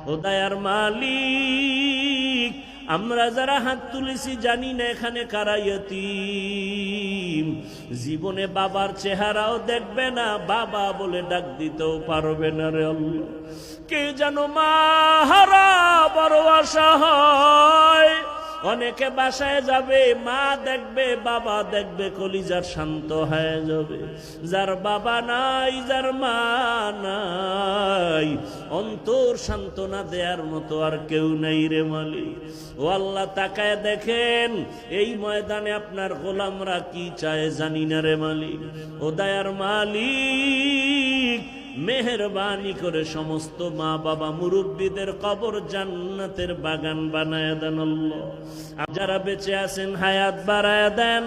ও দয়ার মালিক, আমরা যারা হাত তুলেছি জানি না এখানে কারা ইয়তীম, জীবনে বাবার চেহারাও দেখবে না, বাবা বলে ডাক দিতেও পারবে না রে আল্লাহ। কে যেন মা হারা বড় আশা হয়, অনেকে বাসায় যাবে, মা দেখবে বাবা দেখবে, কলিজার শান্ত হয়ে যাবে। যার বাবা নাই, যার মা নাই, অন্তর সান্ত্বনা দেয়ার মতো আর কেউ নাই রে মালিক। ও আল্লাহ, তাকায় দেখেন এই ময়দানে আপনার গোলামরা কি চায় জানি না রে মালিক। ও দয়ার মালিক, মেহেরবানি করে সমস্ত মা বাবা মুরব্বীদের কবর জান্নাতের বাগান বানায় দেন আল্লাহ। যারা বেঁচে আছেন হায়াত বাড়ায় দেন,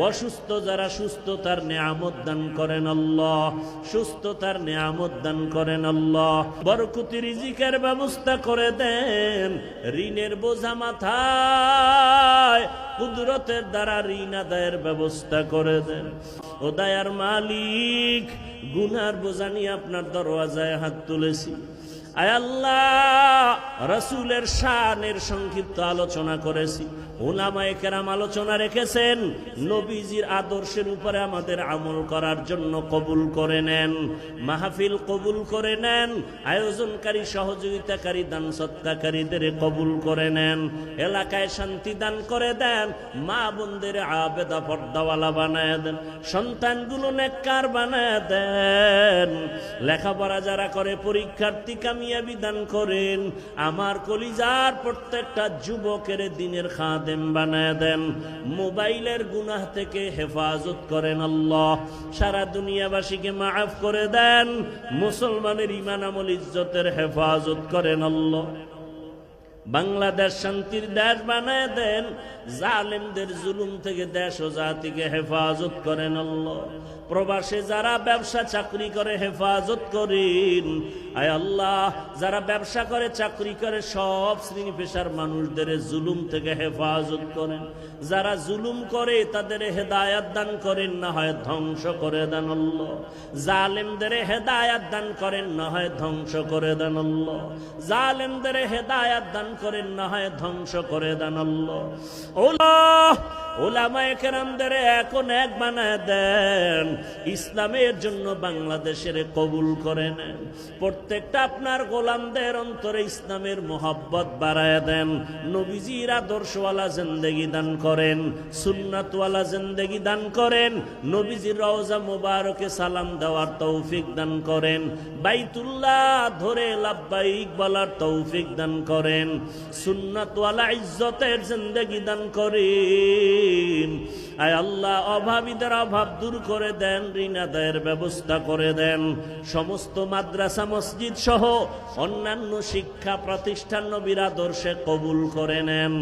অসুস্থ যারা সুস্থতার নিয়ামত দান করেন আল্লাহ, সুস্থতার নিয়ামত দান করেন আল্লাহ। বরকতি রিজিকের ব্যবস্থা করে দেন, ঋণের বোঝা মাথায় কুদরতের দ্বারা ঋণ আদায়ের ব্যবস্থা করে দেন। ও দয়ার মালিক, গুনার বোঝা নিয়ে আপনার দরওয়াজায় হাত তুলেছি। আয় আল্লাহ, রাসূলের শানের সংক্ষিপ্ত আলোচনা করেছি, উলামায়ে কেরাম আলোচনা রেখেছেন, নবীজির আদর্শের উপরে আমাদের আমল করার জন্য কবুল করে নেন, মাহফিল কবুল করে নেন, আয়োজনকারী সহযোগিতাকারী দান সৎকারীদের কবুল করে নেন, এলাকায় শান্তি দান করে দেন, মা বোনদের আবেদা পর্দাওয়ালা বানায় দেন, সন্তানগুলো নেককার বানায় দেন, লেখাপড়া যারা করে পরীক্ষার্থী কামিয়াবি দান করেন, আমার কলিজার প্রত্যেকটা যুবকের দিনের খাদেম বানায় দেন, মোবাইলের গুনাহ থেকে হেফাজত করেন আল্লাহ, সারা দুনিয়াবাসীকে মাফ করে দেন, মুসলমানের ঈমান আমল ইজ্জতের হেফাজত করেন আল্লাহ। বাংলাদেশ শান্তির দেশ বানায় দেন, জালেমদের জুলুম থেকে দেশ ও জাতিকে হেফাজত করেন আল্লাহ। প্রবাসে যারা ব্যবসা চাকরি করে হেফাজত করেন, আয় আল্লাহ, যারা ব্যবসা করে চাকরি করে সব শ্রেণী পেশার মানুষদের জুলুম থেকে হেফাজত করেন, যারা জুলুম করে তাদের হেদায়াত দান করেন, না হয় ধ্বংস করে দেন আল্লাহ। জালেমদের হেদায়াত দান করেন, না হয় ধ্বংস করে দেন আল্লাহ। জালেমদের হেদায়াত দান করেন, না হয় ধ্বংস করে দেন আল্লাহ। উলামায়ে কেরামদের এখন এক বানায় দেন, ইসলামের জন্য বাংলাদেশের কবুল করে নেন, প্রত্যেকটা আপনার গোলামদের অন্তরে ইসলামের মোহাব্বত বাড়ায় দেন, নবীজির আদর্শওয়ালা জিন্দেগি দান করেন, সুন্নাতওয়ালা জিন্দেগি দান করেন, নবীজির রওজা মুবারকে সালাম দেওয়ার তৌফিক দান করেন, বাইতুল্লাহ ধরে লাব্বাইক বলার তৌফিক দান করেন, সুন্নাতওয়ালা ইজ্জতের জিন্দেগি দান করেন। আয় আল্লাহ, অভাবীদের অভাব দূর করে দেন, ঋণ আদায়ের ব্যবস্থা করে দেন, সমস্ত মাদ্রাসা মসজিদ সহ অন্যান্য শিক্ষা প্রতিষ্ঠান নবীর আদর্শে কবুল করে নেন।